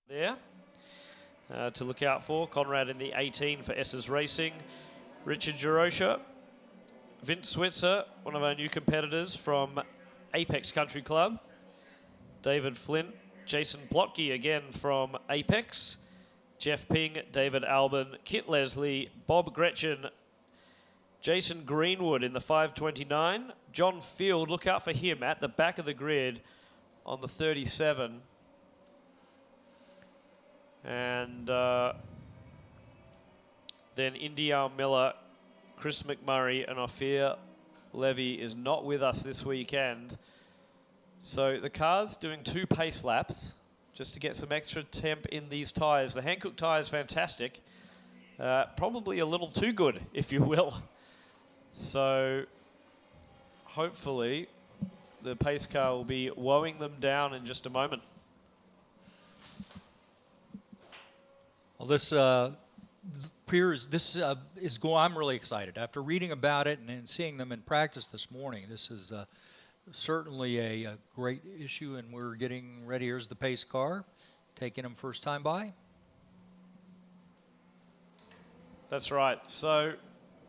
there to look out for. Conrad in the 18 for S's Racing. Richard Girosha. Vince Switzer, one of our new competitors from Apex Country Club. David Flint. Jason Plotke again from Apex. Jeff Ping, David Albin, Kit Leslie, Bob Gretchen, Jason Greenwood in the 529. John Field, look out for him at the back of the grid on the 37. And then India Miller, Chris McMurray, and Ophir Levy is not with us this weekend. So the car's doing 2 pace laps just to get some extra temp in these tyres. The Hankook tyre is fantastic. Probably a little too good, if you will. So hopefully the pace car will be woeing them down in just a moment. Well, this appears, I'm really excited. After reading about it and seeing them in practice this morning, this is certainly a great issue, and we're getting ready. Here's the pace car, taking them first time by. That's right. So,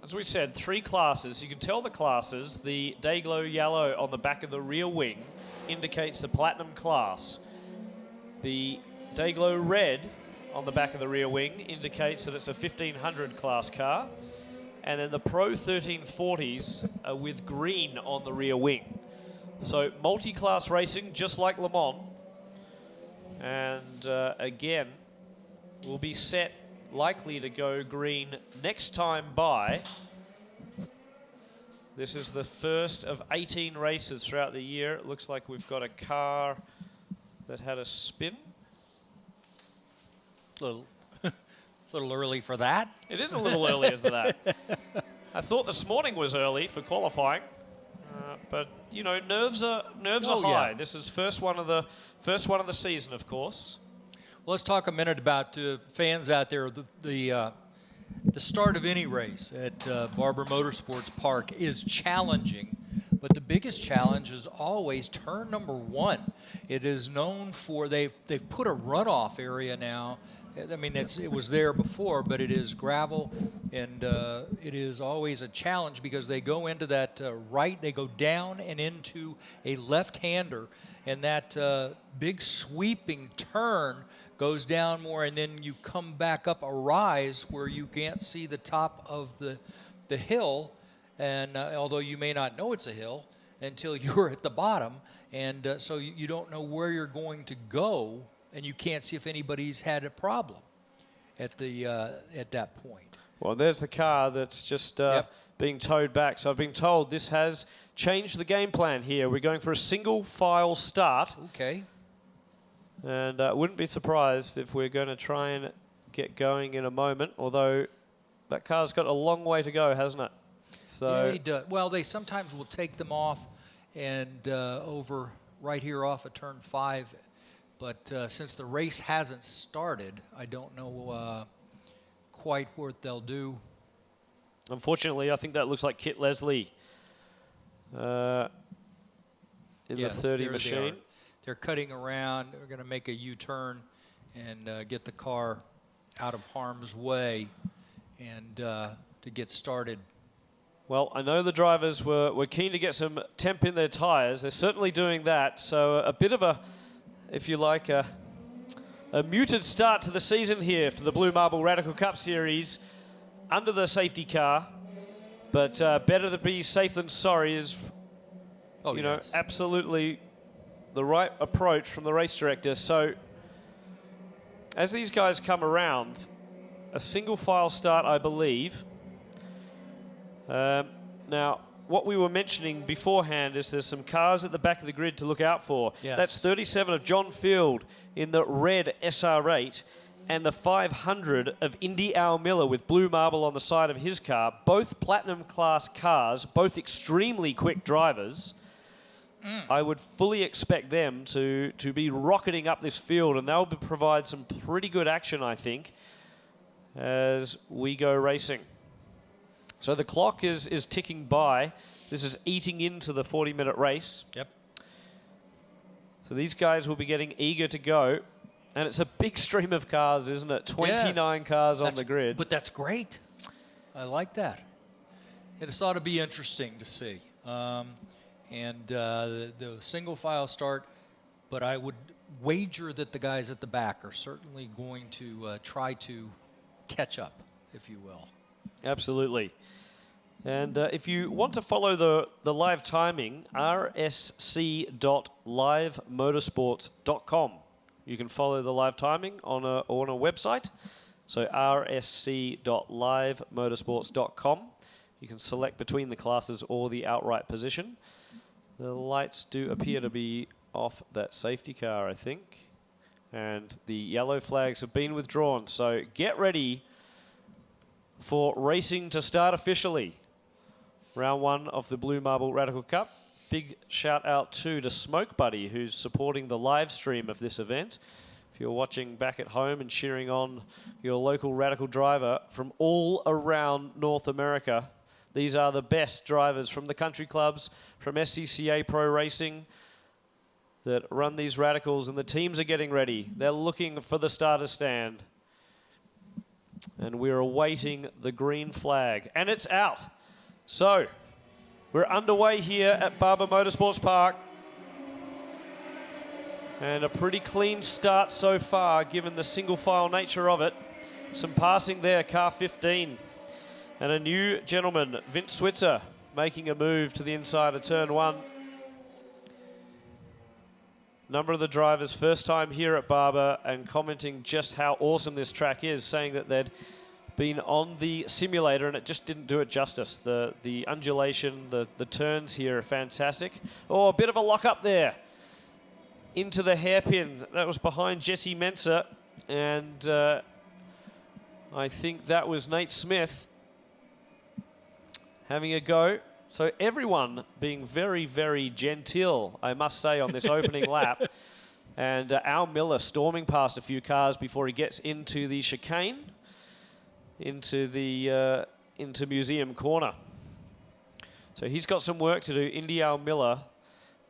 as we said, 3 classes. You can tell the classes. The Dayglow yellow on the back of the rear wing indicates the Platinum class. The Dayglow red on the back of the rear wing indicates that it's a 1500 class car. And then the Pro 1340s are with green on the rear wing. So multi-class racing, just like Le Mans. And again, will be set likely to go green next time by. This is the first of 18 races throughout the year. It looks like we've got a car that had a spin. Little early for that. It is a little earlier for that. I thought this morning was early for qualifying, but you know, nerves are high. Yeah. This is first one of the season, of course. Well, let's talk a minute about fans out there. The start of any race at Barber Motorsports Park is challenging, but the biggest challenge is always turn number 1. It is known for they've put a runoff area now. I mean, it was there before, but it is gravel, and it is always a challenge because they go into that right, they go down and into a left-hander, and that big sweeping turn goes down more, and then you come back up a rise where you can't see the top of the hill, and although you may not know it's a hill until you're at the bottom, and so you don't know where you're going to go, and you can't see if anybody's had a problem at that point. Well, there's the car that's just being towed back. So I've been told this has changed the game plan here. We're going for a single file start. Okay. And wouldn't be surprised if we're going to try and get going in a moment, although that car's got a long way to go, hasn't it? So yeah, he does. Well, they sometimes will take them off and over right here off of turn 5. But since the race hasn't started, I don't know quite what they'll do. Unfortunately, I think that looks like Kit Leslie in the 30 machine. They're cutting around. They're going to make a U-turn and get the car out of harm's way and to get started. Well, I know the drivers were keen to get some temp in their tires. They're certainly doing that. So a bit of a, if you like, a muted start to the season here for the Blue Marble Radical Cup Series under the safety car. But better to be safe than sorry is, you know, absolutely the right approach from the race director. So as these guys come around, a single file start, I believe. Now, what we were mentioning beforehand is there's some cars at the back of the grid to look out for. Yes. That's 37 of John Field in the red SR8 and the 500 of Indy Al Miller with blue marble on the side of his car. Both platinum class cars, both extremely quick drivers. I would fully expect them to be rocketing up this field, and they'll provide some pretty good action, I think, as we go racing. So the clock is ticking by. This is eating into the 40-minute race. Yep. So these guys will be getting eager to go. And it's a big stream of cars, isn't it? 29 cars on the grid. But that's great. I like that. It just ought to be interesting to see. The single file start, but I would wager that the guys at the back are certainly going to try to catch up, if you will. Absolutely. And if you want to follow the live timing, rsc.livemotorsports.com. You can follow the live timing on a website. So rsc.livemotorsports.com. You can select between the classes or the outright position. The lights do appear to be off that safety car, I think. And the yellow flags have been withdrawn. So get ready for racing to start officially. Round 1 of the Blue Marble Radical Cup. Big shout out to Smoke Buddy, who's supporting the live stream of this event. If you're watching back at home and cheering on your local Radical driver from all around North America, these are the best drivers from the country clubs, from SCCA Pro Racing, that run these Radicals, and the teams are getting ready. They're looking for the starter stand. And we're awaiting the green flag. And it's out. So, we're underway here at Barber Motorsports Park. And a pretty clean start so far, given the single file nature of it. Some passing there, car 15. And a new gentleman, Vince Switzer, making a move to the inside of turn 1. Number of the drivers first time here at Barber and commenting just how awesome this track is, saying that they'd been on the simulator and it just didn't do it justice. The undulation, the turns here are fantastic. Oh, a bit of a lock up there into the hairpin. That was behind Jesse Mensah, and I think that was Nate Smith having a go. So everyone being very, very genteel, I must say, on this opening lap. And Al Miller storming past a few cars before he gets into the chicane, into Museum Corner. So he's got some work to do. Indy Al Miller,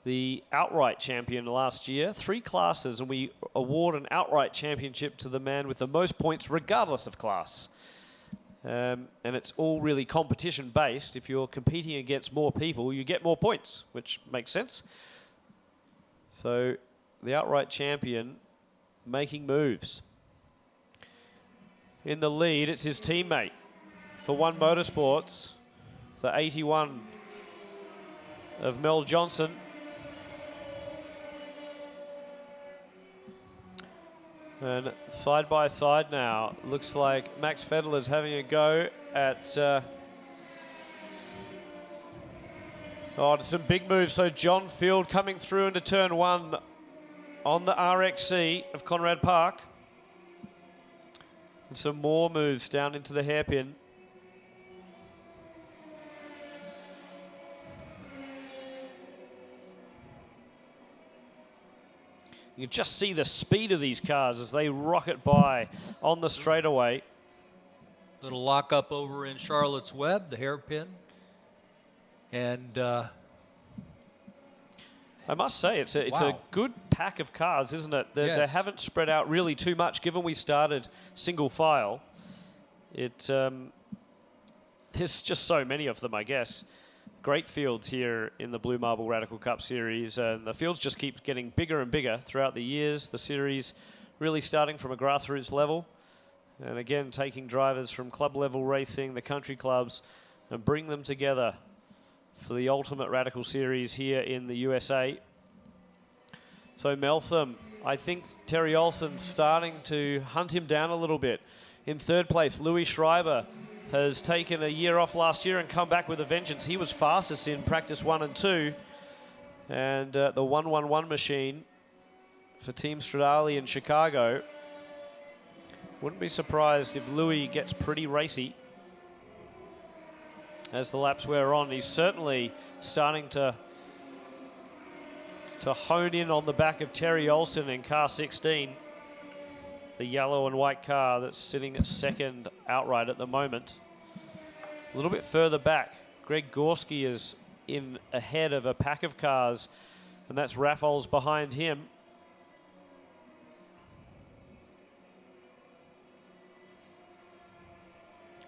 the outright champion last year. 3 classes, and we award an outright championship to the man with the most points regardless of class. And it's all really competition based. If you're competing against more people, you get more points, which makes sense. So the outright champion making moves. In the lead, it's his teammate for One Motorsports, the 81 of Mel Johnson. And side by side now, looks like Max Federler's having a go at some big moves. So John Field coming through into turn 1 on the RXC of Conrad Park. And some more moves down into the hairpin. You can just see the speed of these cars as they rocket by on the straightaway. Little lock up over in Charlotte's Web, the hairpin. And I must say, it's a good pack of cars, isn't it? They haven't spread out really too much, given we started single file. There's just so many of them, I guess. Great fields here in the Blue Marble Radical Cup Series, and the fields just keep getting bigger and bigger throughout the years. The series really starting from a grassroots level, and again taking drivers from club level racing, the country clubs, and bring them together for the ultimate Radical Series here in the USA. So Meltham, I think Terry Olsen's starting to hunt him down a little bit. In third place, Louis Schreiber has taken a year off last year and come back with a vengeance. He was fastest in practice 1 and 2. And the 111 machine for Team Stradale in Chicago. Wouldn't be surprised if Louis gets pretty racy as the laps wear on. He's certainly starting to hone in on the back of Terry Olsen in car 16. The yellow and white car that's sitting at second outright at the moment. A little bit further back, Greg Gorski is in ahead of a pack of cars, and that's Raffol's behind him.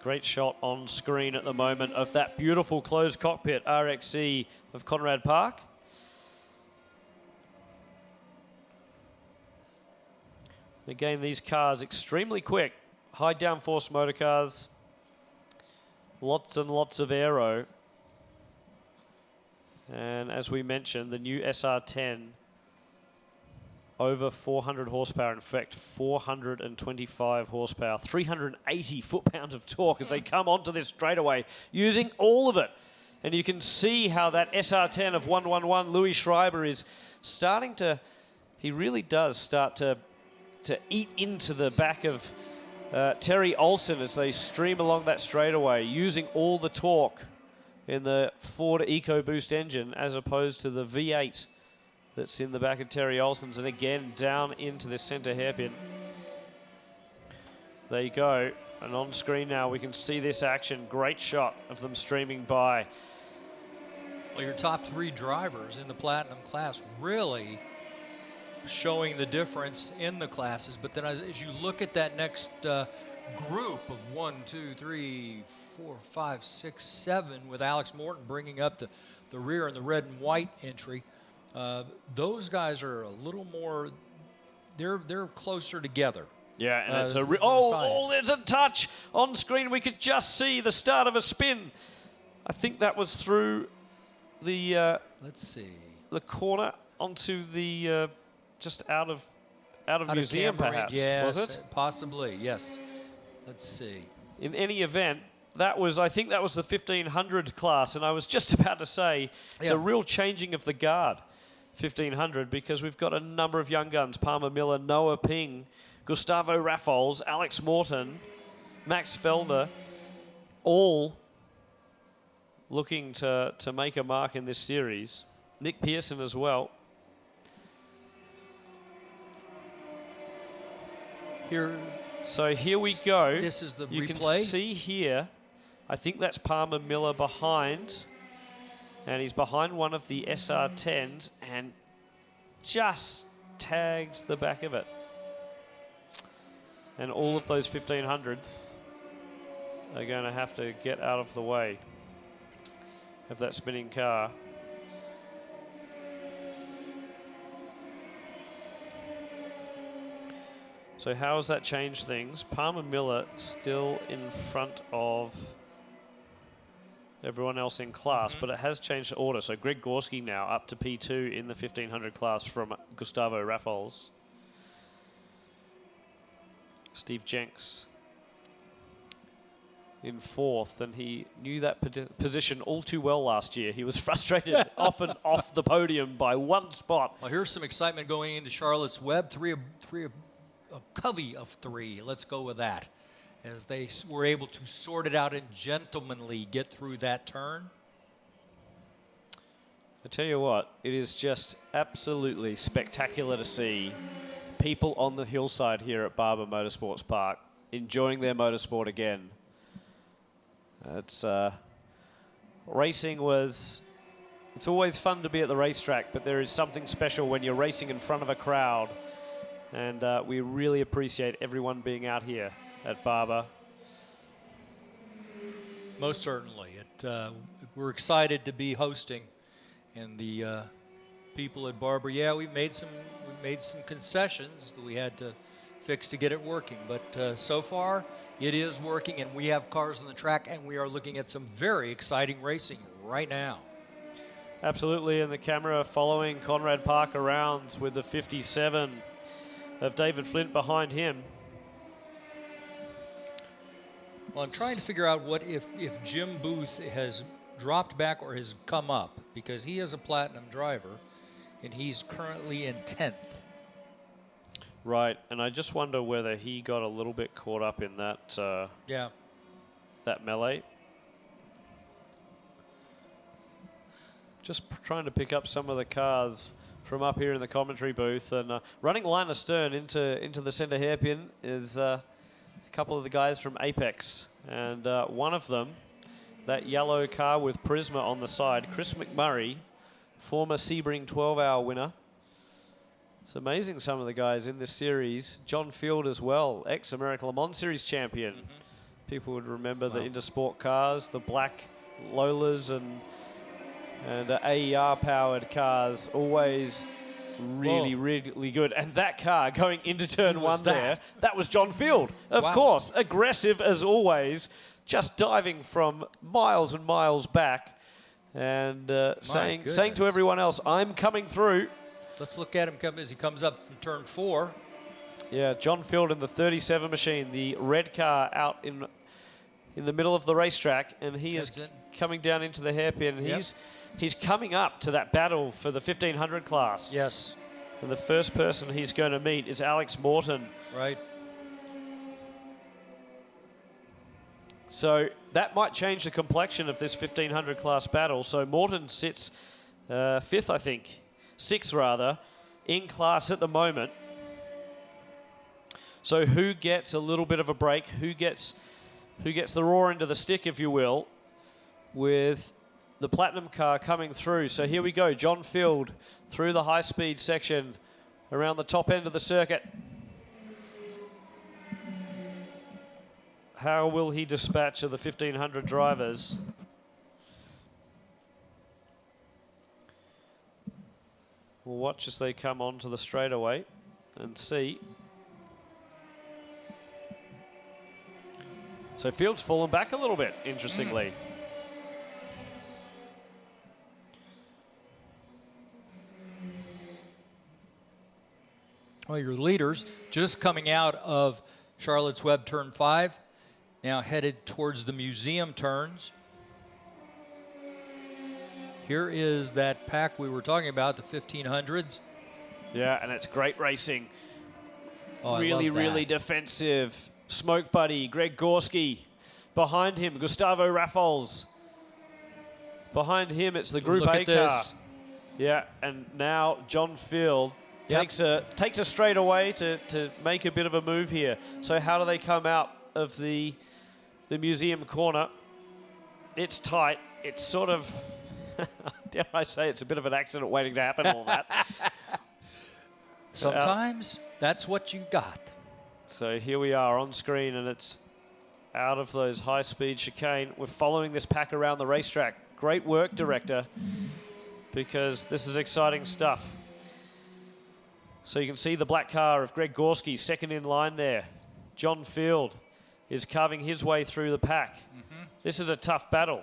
Great shot on screen at the moment of that beautiful closed cockpit RXC of Conrad Park. Again, these cars extremely quick, high downforce motor cars, lots and lots of aero. And as we mentioned, the new SR10, over 400 horsepower, in fact 425 horsepower, 380 foot-pounds of torque as they come onto this straightaway, using all of it. And you can see how that SR10 of 111 Louis Schreiber is starting to, he really does start to eat into the back of Terry Olsen as they stream along that straightaway, using all the torque in the Ford EcoBoost engine as opposed to the V8 that's in the back of Terry Olsen's. And again, down into the center hairpin. There you go. And on screen now, we can see this action. Great shot of them streaming by. Well, your top 3 drivers in the Platinum class really showing the difference in the classes. But then as you look at that next group of 1, 2, 3, 4, 5, 6, 7, with Alex Morton bringing up the rear in the red and white entry, those guys are a little more, they're closer together. Yeah, and it's there's a touch on screen. We could just see the start of a spin. I think that was through the let's see, the corner onto the just out of museum, perhaps. Yes, was it? Possibly. Yes. Let's see. In any event, that was, I think that was the 1500 class, and I was just about to say it's a real changing of the guard, 1500, because we've got a number of young guns: Palmer Miller, Noah Ping, Gustavo Raffols, Alex Morton, Max Felder, all looking to make a mark in this series. Nick Pearson as well. So here we go. This is the you replay. You can see here, I think that's Palmer Miller behind, and he's behind one of the SR10s and just tags the back of it. And all of those 1500s are going to have to get out of the way of that spinning car. So how has that changed things? Palmer Miller still in front of everyone else in class, but it has changed the order. So Greg Gorski now up to P2 in the 1500 class from Gustavo Raffols. Steve Jenks in 4th, and he knew that position all too well last year. He was frustrated often off the podium by 1 spot. Well, here's some excitement going into Charlotte's Web. A covey of 3, let's go with that, as they were able to sort it out and gentlemanly get through that turn. I tell you what, it is just absolutely spectacular to see people on the hillside here at Barber Motorsports Park enjoying their motorsport again. It's racing it's always fun to be at the racetrack, but there is something special when you're racing in front of a crowd. And we really appreciate everyone being out here at Barber. Most certainly. We're excited to be hosting, and the people at Barber, we've made some concessions that we had to fix to get it working. But so far, it is working, and we have cars on the track, and we are looking at some very exciting racing right now. Absolutely, and the camera following Conrad Park around with the 57 of David Flint behind him. Well, I'm trying to figure out what if Jim Booth has dropped back or has come up, because he is a platinum driver and he's currently in 10th. Right, and I just wonder whether he got a little bit caught up in that that melee. Just trying to pick up some of the cars from up here in the commentary booth, and running line astern into the center hairpin is a couple of the guys from Apex, and one of them, that yellow car with Prisma on the side, Chris McMurray, former Sebring 12-hour winner. It's amazing, some of the guys in this series. John Field as well, ex-American Le Mans Series champion, People would remember the Intersport cars, the black Lolas and AER-powered cars, always really, really good. And that car going into turn one there, that was John Field, of course. Aggressive as always, just diving from miles and miles back and saying to everyone else, I'm coming through. Let's look at him as he comes up from turn 4. Yeah, John Field in the 37 machine, the red car out in the middle of the racetrack, and he is coming down into the hairpin. And he's coming up to that battle for the 1500 class. Yes. And the first person he's going to meet is Alex Morton. Right. So that might change the complexion of this 1500 class battle. So Morton sits 5th, I think. 6th, rather, in class at the moment. So who gets a little bit of a break? Who gets the raw end of the stick, if you will, with the Platinum car coming through? So here we go. John Field through the high-speed section around the top end of the circuit. How will he dispatch of the 1500 drivers? We'll watch as they come onto the straightaway and see. So Field's fallen back a little bit, interestingly. Well, your leaders just coming out of Charlotte's Web turn 5, now headed towards the museum turns. Here is that pack we were talking about, the 1500s. Yeah, and it's great racing. Oh, really defensive. Smoke Buddy, Greg Gorski. Behind him, Gustavo Raffles. Behind him, it's the Group A car. Yeah, and now John Field takes a straightaway to make a bit of a move here. So how do they come out of the museum corner? It's tight. It's sort of, dare I say, it's a bit of an accident waiting to happen, all that. Sometimes that's what you got. So here we are on screen, and it's out of those high-speed chicane. We're following this pack around the racetrack. Great work, director, because this is exciting stuff. So you can see the black car of Greg Gorski, second in line there. John Field is carving his way through the pack. This is a tough battle.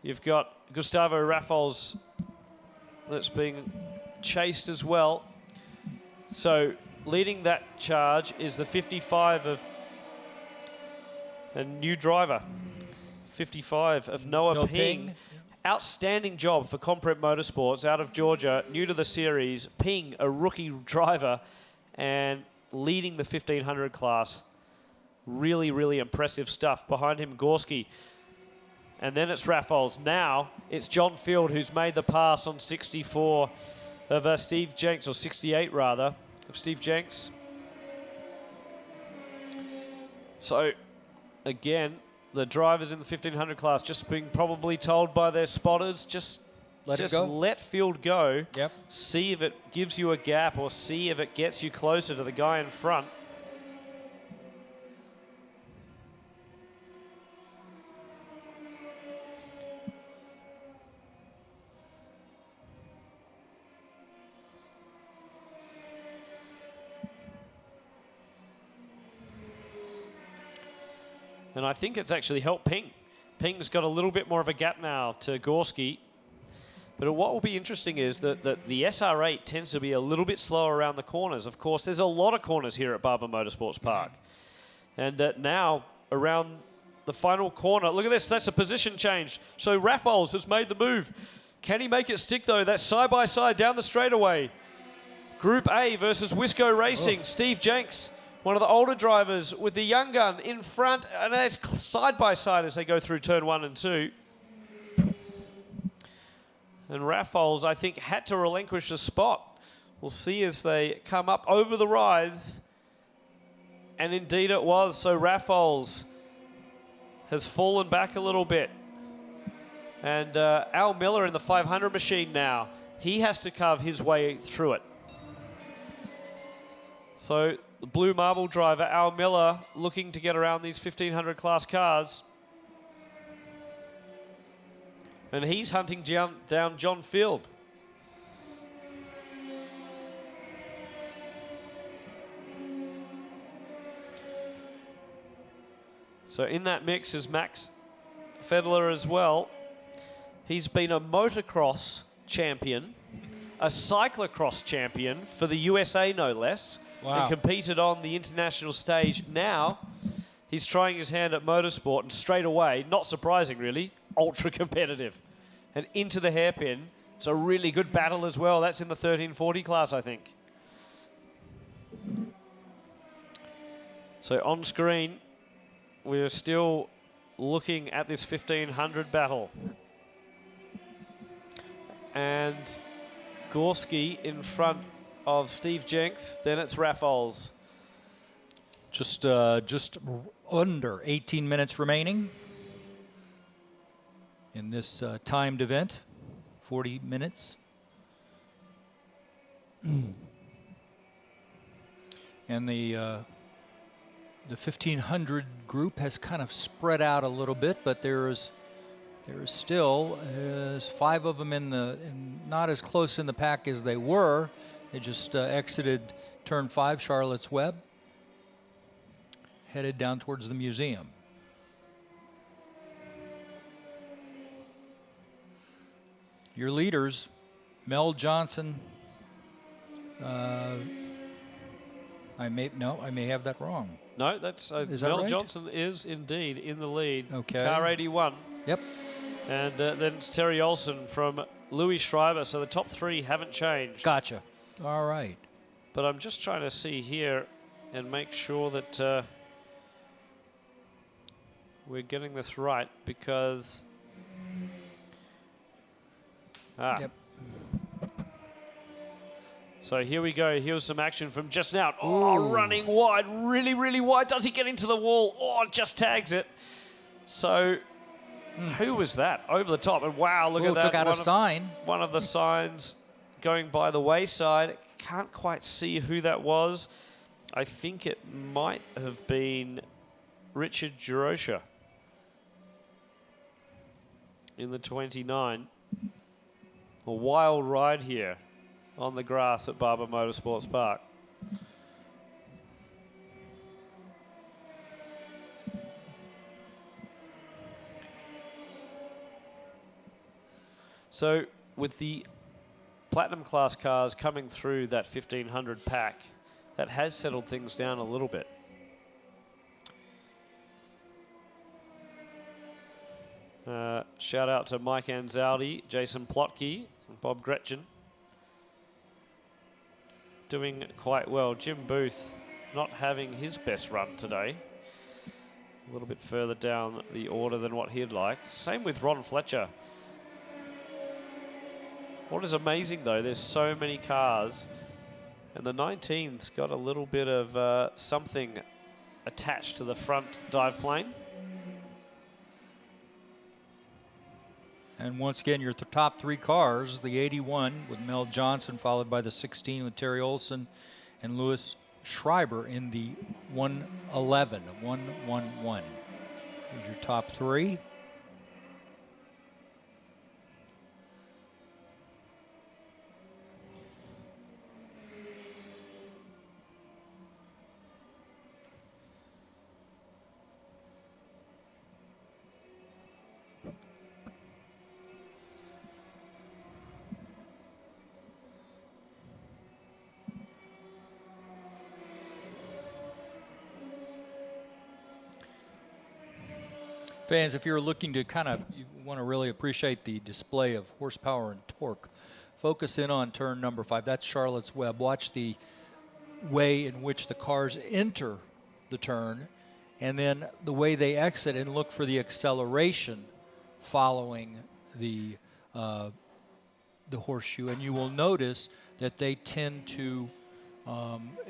You've got Gustavo Raffles that's being chased as well. So leading that charge is the 55 of a new driver. 55 of Noah Ping. Outstanding job for Comprep Motorsports out of Georgia, new to the series. Ping, a rookie driver, and leading the 1500 class. Really impressive stuff. Behind him, Gorski. And then it's Raffles. Now it's John Field who's made the pass on 64 of Steve Jenks, or 68 rather, of Steve Jenks. So again, the drivers in the 1500 class just being probably told by their spotters, just let Field go. Yep. See if it gives you a gap, or see if it gets you closer to the guy in front. And I think it's actually helped Ping. Ping's got a little bit more of a gap now to Gorski. But what will be interesting is that the SR8 tends to be a little bit slower around the corners. Of course, there's a lot of corners here at Barber Motorsports Park. And now, around the final corner, look at this, that's a position change. So Raffles has made the move. Can he make it stick, though? That's side-by-side down the straightaway. Group A versus Wisco Racing. Steve Jenks, one of the older drivers, with the young gun in front, and it's side by side as they go through turn 1 and 2. And Raffles, I think, had to relinquish the spot. We'll see as they come up over the rise. And indeed it was. So Raffles has fallen back a little bit. And Al Miller in the 500 machine now. He has to carve his way through it. So the Blue Marble driver, Al Miller, looking to get around these 1500 class cars. And he's hunting down John Field. So in that mix is Max Fedler as well. He's been a motocross champion, a cyclocross champion for the USA no less, and competed on the international stage. Now he's trying his hand at motorsport, and straight away, not surprising really, ultra competitive. And into the hairpin. It's a really good battle as well. That's in the 1340 class, I think. So on screen, we're still looking at this 1500 battle. And Gorski in front of Steve Jenks. Then it's Raffols. Just under 18 minutes remaining in this timed event, 40 minutes. And the 1500 group has kind of spread out a little bit, but there is still 5 of them not as close in the pack as they were. They just exited turn 5, Charlotte's Web, headed down towards the museum. Your leaders, Mel Johnson. I may have that wrong. No, that's Mel right? Johnson is indeed in the lead. Okay. Car 81. Yep. And then it's Terry Olson from Louis Schreiber. So the top 3 haven't changed. Gotcha. All right. But I'm just trying to see here and make sure that we're getting this right, because Yep. So here we go. Here's some action from just now. Oh, running wide, really, really wide. Does he get into the wall? Oh, just tags it. So who was that? Over the top. And wow, look at that. Took out a sign. One of the signs going by the wayside. Can't quite see who that was. I think it might have been Richard Girosha in the 29. A wild ride here on the grass at Barber Motorsports Park. So with the Platinum class cars coming through that 1500 pack, that has settled things down a little bit. Shout out to Mike Anzaldi, Jason Plotke, and Bob Gretchen. Doing quite well. Jim Booth not having his best run today. A little bit further down the order than what he'd like. Same with Ron Fletcher. What is amazing though, there's so many cars, and the 19's got a little bit of something attached to the front dive plane. And once again, your top 3 cars, the 81 with Mel Johnson, followed by the 16 with Terry Olson and Louis Schreiber in the 111, 111. Here's your top 3. Fans, if you're looking to you want to really appreciate the display of horsepower and torque, focus in on turn number 5. That's Charlotte's Web. Watch the way in which the cars enter the turn, and then the way they exit, and look for the acceleration following the horseshoe. And you will notice that they tend to,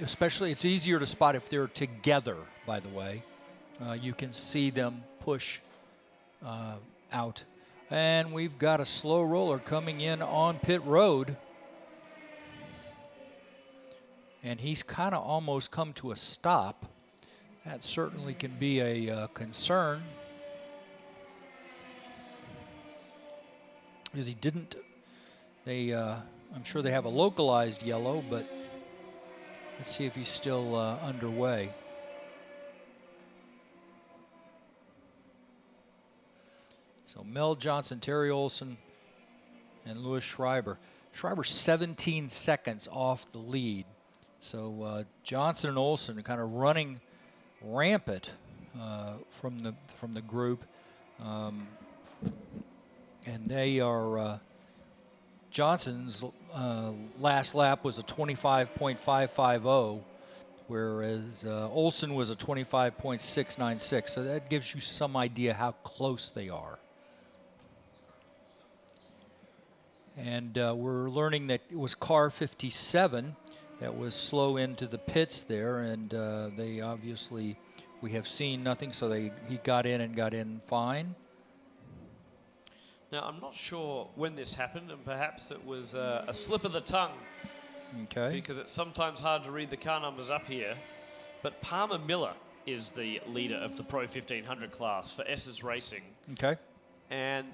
especially, it's easier to spot if they're together, by the way. You can see them push out. And we've got a slow roller coming in on pit road. and he's kind of almost come to a stop. That certainly can be a concern, because he didn't. I'm sure they have a localized yellow, but let's see if he's still underway. So Mel Johnson, Terry Olson, and Louis Schreiber. Schreiber 17 seconds off the lead. So Johnson and Olson are kind of running rampant from the group, and they are. Johnson's last lap was a 25.550, whereas Olson was a 25.696. So that gives you some idea how close they are. And we're learning that it was car 57 that was slow into the pits there, and they obviously, we have seen nothing, so he got in fine. Now, I'm not sure when this happened, and perhaps it was a slip of the tongue. Okay. Because it's sometimes hard to read the car numbers up here. But Palmer Miller is the leader of the Pro 1500 class for S's Racing. Okay. And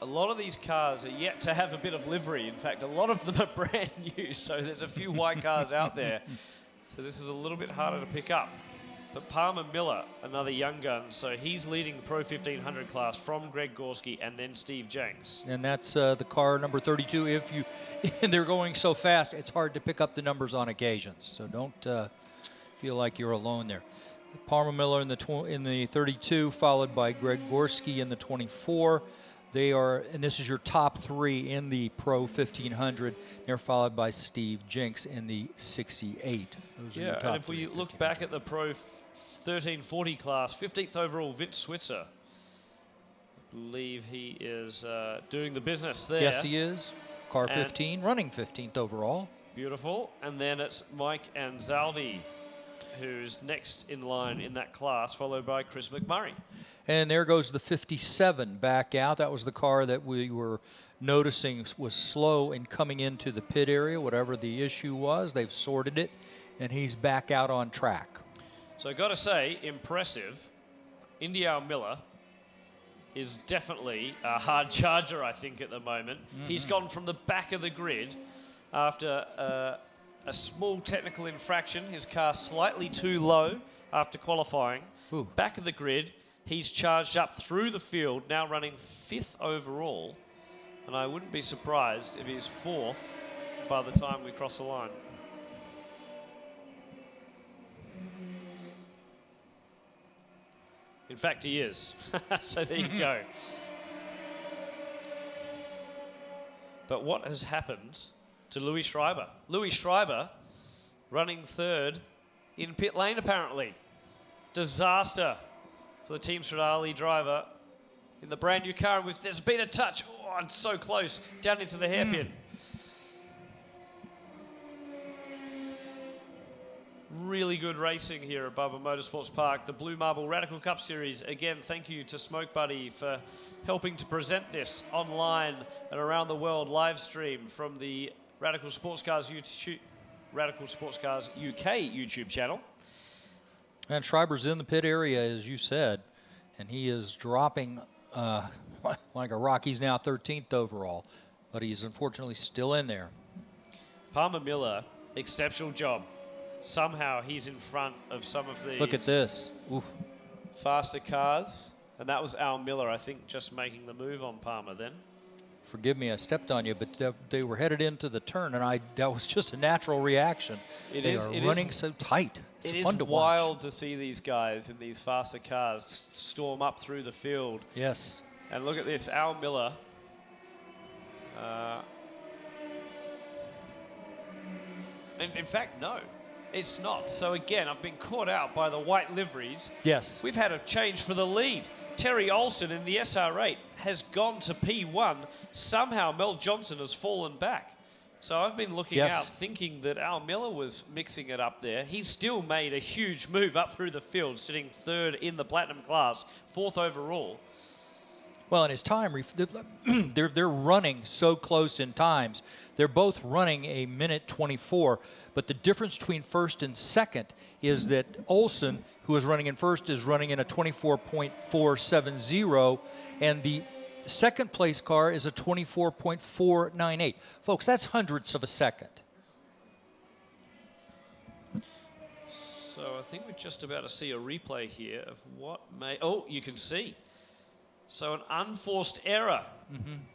a lot of these cars are yet to have a bit of livery. In fact, a lot of them are brand new, so there's a few white cars out there. So this is a little bit harder to pick up. But Palmer Miller, another young gun, so he's leading the Pro 1500 class from Greg Gorski and then Steve Jenks. And that's the car number 32. And they're going so fast, it's hard to pick up the numbers on occasions. So don't feel like you're alone there. Palmer Miller in the 32, followed by Greg Gorski in the 24. They are, and this is your top three in the Pro 1500. They're followed by Steve Jenks in the 68. Those are your top and if we look back at the Pro 1340 class, 15th overall, Vince Switzer. I believe he is doing the business there. Yes, he is. Car 15, running 15th overall. Beautiful. And then it's Mike Anzaldi, who's next in line in that class, followed by Chris McMurray. And there goes the 57 back out. That was the car that we were noticing was slow in coming into the pit area, whatever the issue was. They've sorted it, and he's back out on track. So I got to say, impressive. India Miller is definitely a hard charger, I think, at the moment. He's gone from the back of the grid after a small technical infraction. His car slightly too low after qualifying. Ooh. Back of the grid. He's charged up through the field, now running 5th overall. And I wouldn't be surprised if he's 4th by the time we cross the line. In fact, he is. So there you go. But what has happened to Louis Schreiber? Louis Schreiber running 3rd in pit lane, apparently. Disaster for the Team Stradale driver in the brand new car. There's been a touch. Oh, it's so close. Down into the hairpin. Really good racing here at Barber Motorsports Park. The Blue Marble Radical Cup Series. Again, thank you to Smoke Buddy for helping to present this online and around the world, live stream from the Radical Sports Cars UK YouTube channel. And Schreiber's in the pit area, as you said, and he is dropping like a rock. He's now 13th overall, but he's unfortunately still in there. Palmer Miller, exceptional job. Somehow he's in front of some of these. Look at this. Oof. Faster cars. And that was Al Miller, I think, just making the move on Palmer then. Forgive me, I stepped on you, but they were headed into the turn, and that was just a natural reaction. They are running so tight. It's fun to watch. It is wild to see these guys in these faster cars storm up through the field. Yes. And look at this, Al Miller. In fact, no, it's not. So again, I've been caught out by the white liveries. Yes. We've had a change for the lead. Terry Olson in the SR8 has gone to P1. Somehow Mel Johnson has fallen back. So I've been looking out thinking that Al Miller was mixing it up there. He's still made a huge move up through the field, sitting 3rd in the Platinum class, 4th overall. Well, and his time, they're running so close in times. They're both running a minute 24, but the difference between first and second is that Olson, who is running in first, is running in a 24.470, and the second place car is a 24.498. Folks, that's hundredths of a second. So I think we're just about to see a replay here of what may... Oh, you can see. So an unforced error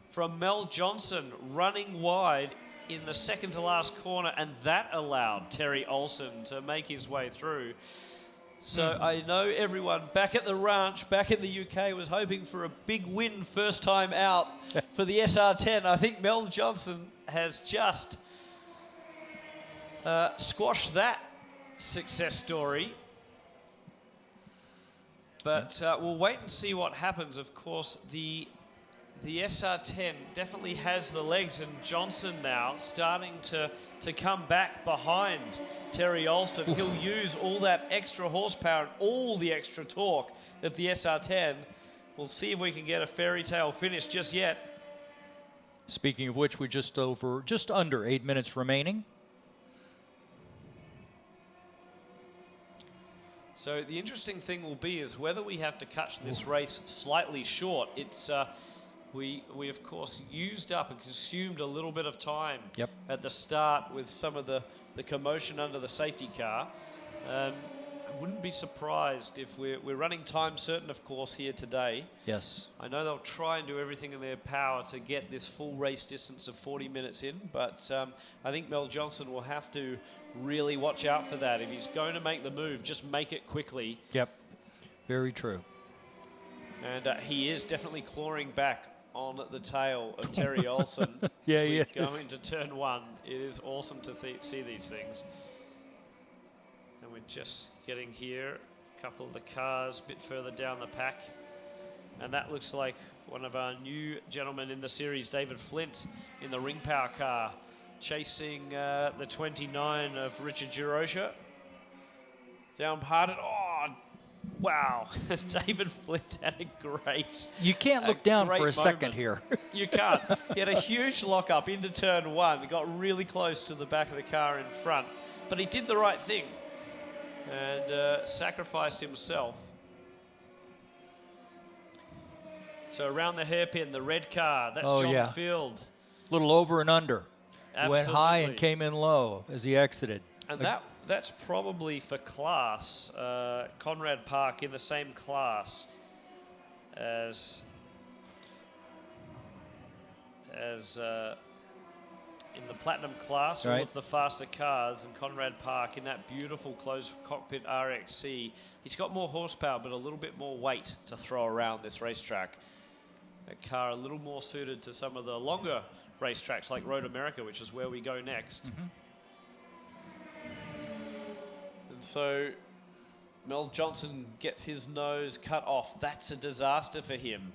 from Mel Johnson running wide in the second to last corner, and that allowed Terry Olson to make his way through. So I know everyone back at the ranch, back in the UK, was hoping for a big win first time out for the SR10. I think Mel Johnson has just squashed that success story. But we'll wait and see what happens. Of course, the SR10 definitely has the legs, and Johnson now starting to come back behind Terry Olson. He'll use all that extra horsepower and all the extra torque of the SR10. We'll see if we can get a fairy tale finish just yet. Speaking of which, we're just under 8 minutes remaining. So the interesting thing will be is whether we have to cut this race slightly short. It's we of course used up and consumed a little bit of time at the start with some of the commotion under the safety car. I wouldn't be surprised if we're running time certain, of course, here today. Yes. I know they'll try and do everything in their power to get this full race distance of 40 minutes in, but I think Mel Johnson will have to really watch out for that. If he's going to make the move, just make it quickly. Yep, very true. And he is definitely clawing back on the tail of Terry Olson. Yeah, he is. Going to turn one. It is awesome to see these things. And we're just getting here. A couple of the cars a bit further down the pack. And that looks like one of our new gentlemen in the series, David Flint, in the Ring Power car, chasing the 29 of Richard Girosha. Down parted. Oh, wow. David Flint had a great... You can't look down for a second moment. here. You can't. He had a huge lock-up into turn one. He got really close to the back of the car in front. But he did the right thing and sacrificed himself. So around the hairpin, the red car, that's John Field. A little over and under. Absolutely. Went high and came in low as he exited. And that's probably for class. Conrad Park in the same class as in the Platinum class, all of the faster cars, and Conrad Park in that beautiful closed cockpit RXC. He's got more horsepower, but a little bit more weight to throw around this racetrack. That car a little more suited to some of the longer racetracks like Road America, which is where we go next. And so Mel Johnson gets his nose cut off. That's a disaster for him.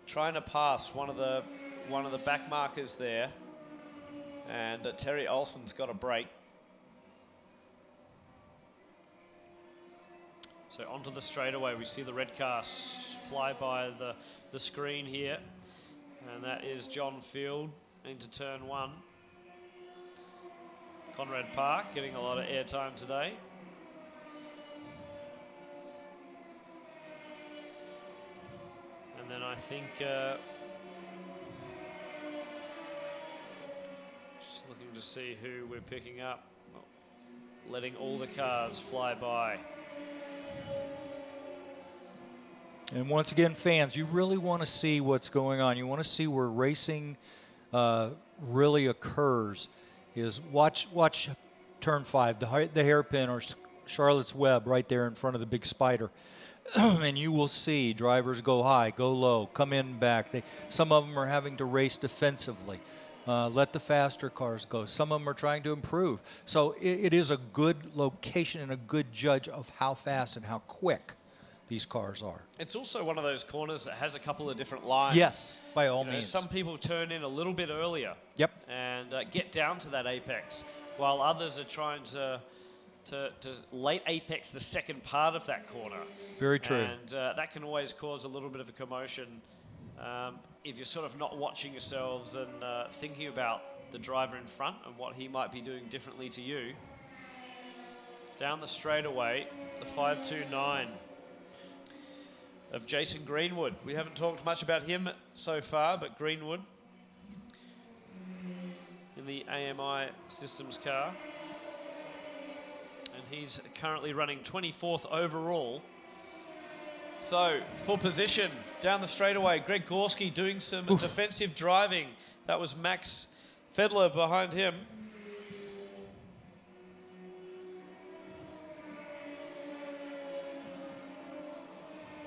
Trying to pass one of the back markers there. And Terry Olson's got a break. So onto the straightaway, we see the red car fly by the screen here. And that is John Field into turn one. Conrad Park getting a lot of airtime today. And then I think just looking to see who we're picking up. Letting all the cars fly by. And once again, fans, you really want to see what's going on. You want to see where racing really occurs. Is watch turn 5, the hairpin or Charlotte's Web right there in front of the big spider. And you will see drivers go high, go low, come in back. Some of them are having to race defensively. Let the faster cars go. Some of them are trying to improve. So it is a good location and a good judge of how fast and how quick these cars are. It's also one of those corners that has a couple of different lines. Yes, by all means. Some people turn in a little bit earlier. Yep. And get down to that apex, while others are trying to late apex the second part of that corner. Very true. And that can always cause a little bit of a commotion if you're sort of not watching yourselves and thinking about the driver in front and what he might be doing differently to you. Down the straightaway, the 5.29 of Jason Greenwood. We haven't talked much about him so far, but Greenwood in the AMI Systems car. And he's currently running 24th overall. So, full position, down the straightaway, Greg Gorski doing some defensive driving. That was Max Fedler behind him.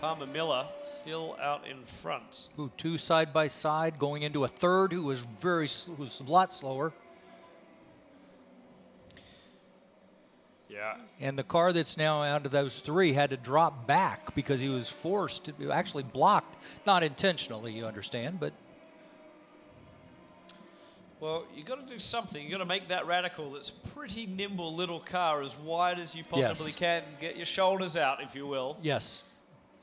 Palmer Miller still out in front. Ooh, two side by side, going into a third who was a lot slower. Yeah. And the car that's now out of those three had to drop back because he was forced to actually blocked, not intentionally, you understand, but. Well, you got to do something. You got to make that radical that's pretty nimble little car as wide as you possibly can. Get your shoulders out, if you will. Yes.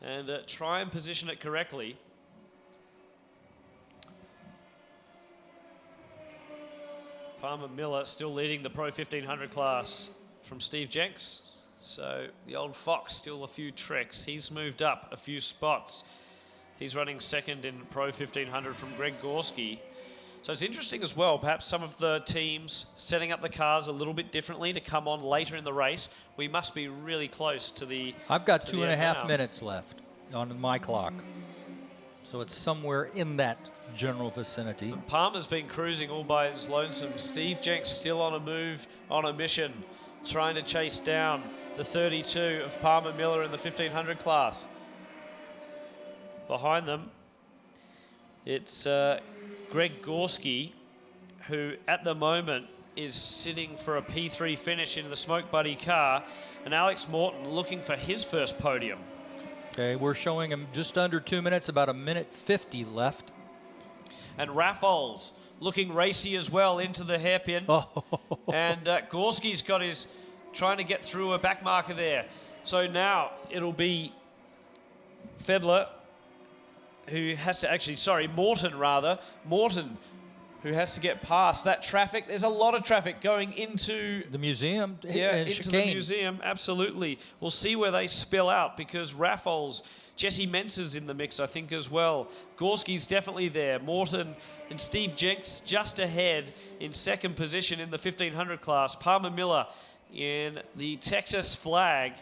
And try and position it correctly. Palmer Miller still leading the Pro 1500 class from Steve Jenks. So the old Fox still a few tricks. He's moved up a few spots. He's running second in Pro 1500 from Greg Gorski. So it's interesting as well, perhaps some of the teams setting up the cars a little bit differently to come on later in the race. We must be really close to the... I've got 2.5 minutes left on my clock. So it's somewhere in that general vicinity. And Palmer's been cruising all by his lonesome. Steve Jenks still on a move, on a mission, trying to chase down the 32 of Palmer Miller in the 1500 class. Behind them, it's Greg Gorski, who at the moment is sitting for a P3 finish in the Smoke Buddy car, and Alex Morton looking for his first podium. Okay, we're showing him just under 2 minutes, about 1:50 left. And Raffols looking racy as well into the hairpin. And Gorski's got his, trying to get through a back marker there. So now it'll be Fedler, who has to actually, sorry, Morton rather. Morton, who has to get past that traffic. There's a lot of traffic going into the museum. Yeah, and into chicane. the museum, absolutely. We'll see where they spill out because Raffols, Jesse Mentz's in the mix, I think, as well. Gorski's definitely there. Morton and Steve Jenks just ahead in second position in the 1500 class. Palmer Miller in the Texas flag,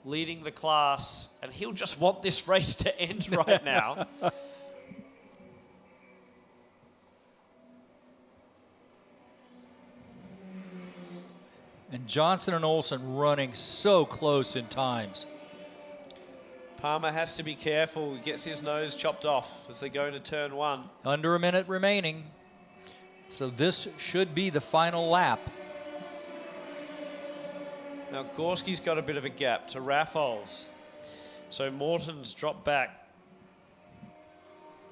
leading the class, and he'll just want this race to end right now. And Johnson and Olsen running so close in times. Palmer has to be careful. He gets his nose chopped off as they go into turn one. Under a minute remaining. So this should be the final lap. Now, Gorski's got a bit of a gap to Raffols. So Morton's dropped back.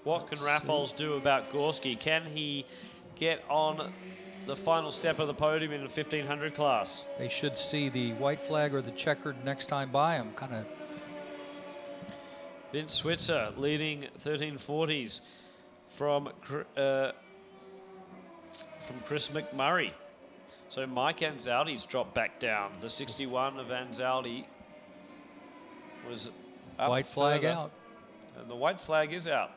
What can Raffols do about Gorski? Can he get on the final step of the podium in the 1500 class? They should see the white flag or the checkered next time by him. Kind of. Vince Switzer leading 1340s from Chris McMurray. So Mike Anzaldi's dropped back down. The 61 of Anzaldi was up White flag further, out. and the white flag is out.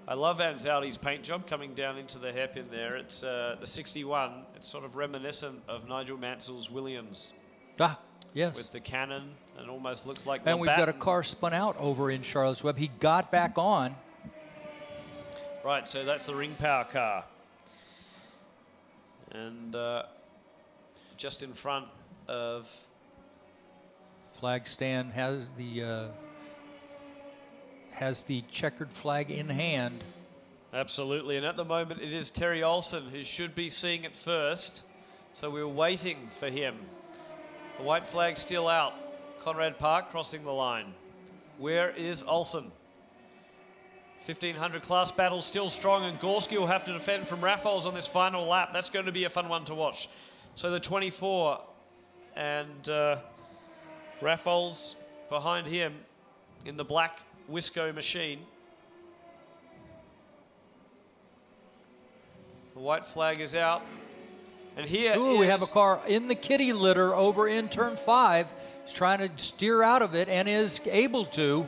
I love Anzaldi's paint job coming down into the hairpin there. It's the 61. It's sort of reminiscent of Nigel Mansell's Williams. Ah, yes. With the cannon, and almost looks like. And we've got a car spun out over in Charlotte's Web. He got back on. Right, so that's the Ring Power car. And just in front of... Flag stand has the checkered flag in hand. Absolutely, and at the moment it is Terry Olsen who should be seeing it first. So we're waiting for him. The white flag still out. Conrad Park crossing the line. Where is Olsen? 1500 class battle still strong, and Gorski will have to defend from Raffols on this final lap. That's going to be a fun one to watch. So the 24 and Raffols behind him in the black Wisco machine. The white flag is out. And here we have a car in the kitty litter over in turn 5. He's trying to steer out of it and is able to.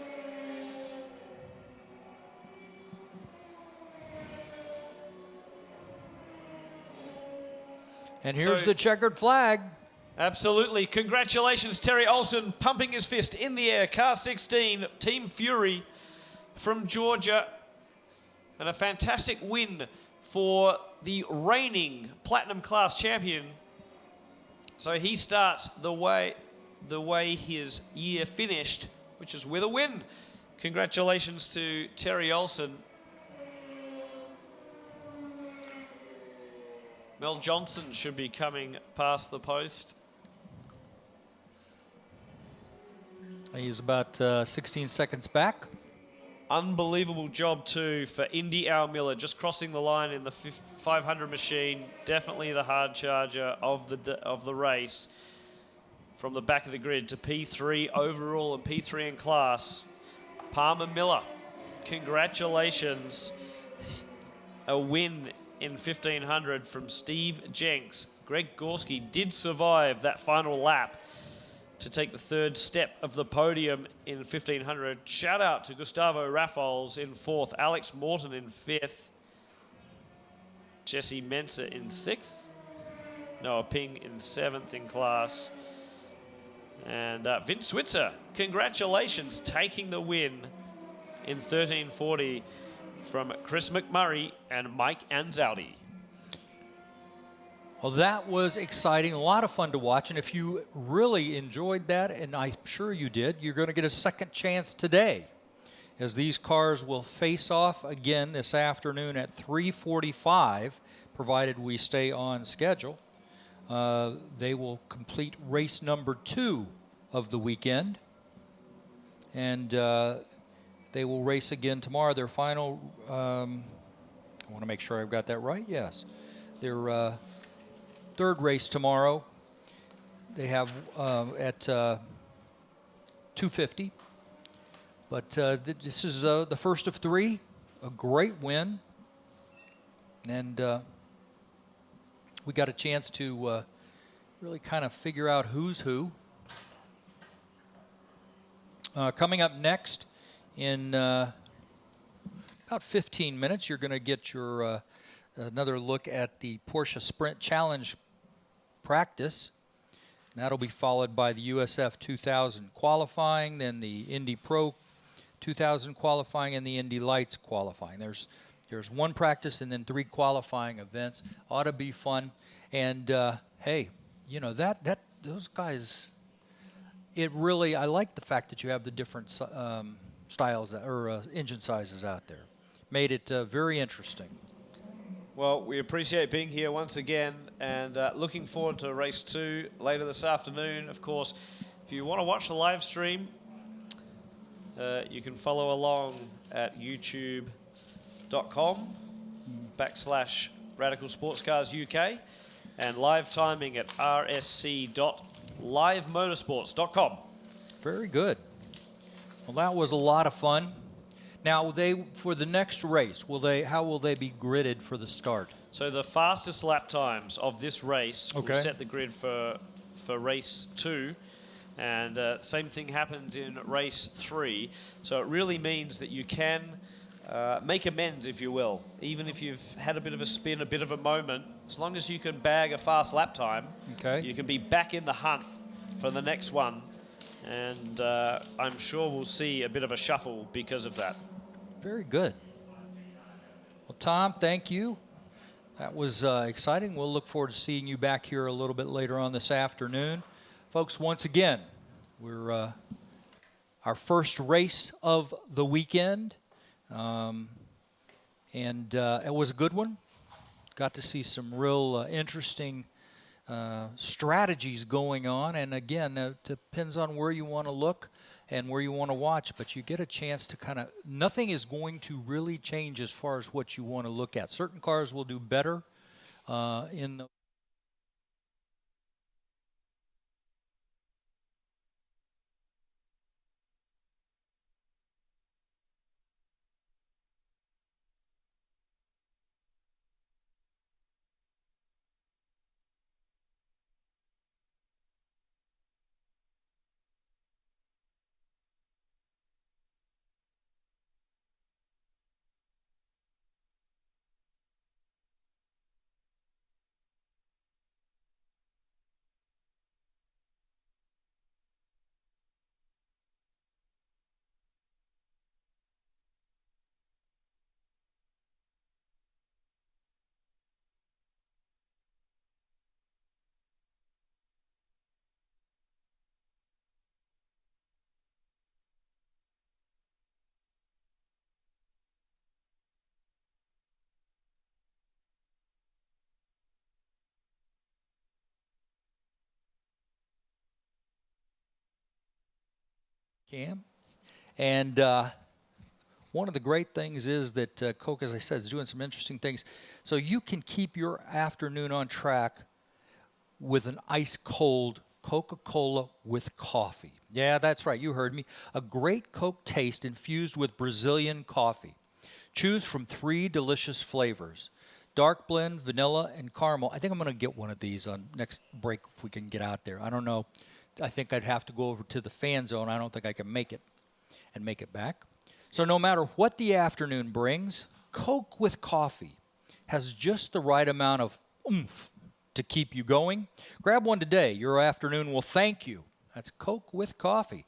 And here's the checkered flag. Absolutely. Congratulations, Terry Olsen, pumping his fist in the air. Car 16, Team Fury from Georgia. And a fantastic win for the reigning Platinum Class champion. So he starts the way his year finished, which is with a win. Congratulations to Terry Olsen. Mel Johnson should be coming past the post. He's about 16 seconds back. Unbelievable job too for Indy Al Miller, just crossing the line in the 500 machine. Definitely the hard charger of the race. From the back of the grid to P3 overall and P3 in class. Palmer Miller, congratulations. A win in 1500 from Steve Jenks. Greg Gorski did survive that final lap to take the third step of the podium in 1500. Shout out to Gustavo Raffles in 4th, Alex Morton in 5th, Jesse Mensa in 6th, Noah Ping in 7th in class, and Vince Switzer, congratulations, taking the win in 1340 from Chris McMurray and Mike Anzaldi. Well, that was exciting, a lot of fun to watch, and if you really enjoyed that, and I'm sure you did, you're going to get a second chance today, as these cars will face off again this afternoon at 3:45, provided we stay on schedule. They will complete race number 2 of the weekend, and they will race again tomorrow. Their final, I want to make sure I've got that right, yes. Their third race tomorrow. They have at 2:50. But this is the first of 3. A great win. And we got a chance to really kind of figure out who's who. Coming up next in about 15 minutes, you're going to get your another look at the Porsche Sprint Challenge practice. And that'll be followed by the USF 2000 qualifying, then the Indy Pro 2000 qualifying, and the Indy Lights qualifying. There's one practice and then 3 qualifying events. Ought to be fun. And hey, you know that those guys. It really, I like the fact that you have the different styles or engine sizes out there. Made it very interesting. Well, we appreciate being here once again, and looking forward to race 2 later this afternoon. Of course, if you want to watch the live stream, you can follow along at youtube.com/Radical Sports Cars UK, and live timing at rsc.livemotorsports.com. Very good. Well, that was a lot of fun. Now, for the next race, how will they be gridded for the start? So the fastest lap times of this race will Okay. set the grid for race 2. And same thing happens in race 3. So it really means that you can make amends, if you will. Even if you've had a bit of a spin, a bit of a moment, as long as you can bag a fast lap time, okay, you can be back in the hunt for the next one. And I'm sure we'll see a bit of a shuffle because of that. Very good. Well, Tom, thank you. That was exciting. We'll look forward to seeing you back here a little bit later on this afternoon. Folks, once again, we're our first race of the weekend. And it was a good one. Got to see some real interesting strategies going on. And again, it depends on where you want to look and where you want to watch, but you get a chance to kind of, nothing is going to really change as far as what you want to look at. Certain cars will do better in the Cam. And one of the great things is that Coke, as I said, is doing some interesting things. So you can keep your afternoon on track with an ice-cold Coca-Cola with coffee. Yeah, that's right. You heard me. A great Coke taste infused with Brazilian coffee. Choose from 3 delicious flavors: dark blend, vanilla, and caramel. I think I'm going to get one of these on next break if we can get out there. I don't know. I think I'd have to go over to the fan zone. I don't think I can make it and make it back. So no matter what the afternoon brings, Coke with coffee has just the right amount of oomph to keep you going. Grab one today. Your afternoon will thank you. That's Coke with coffee.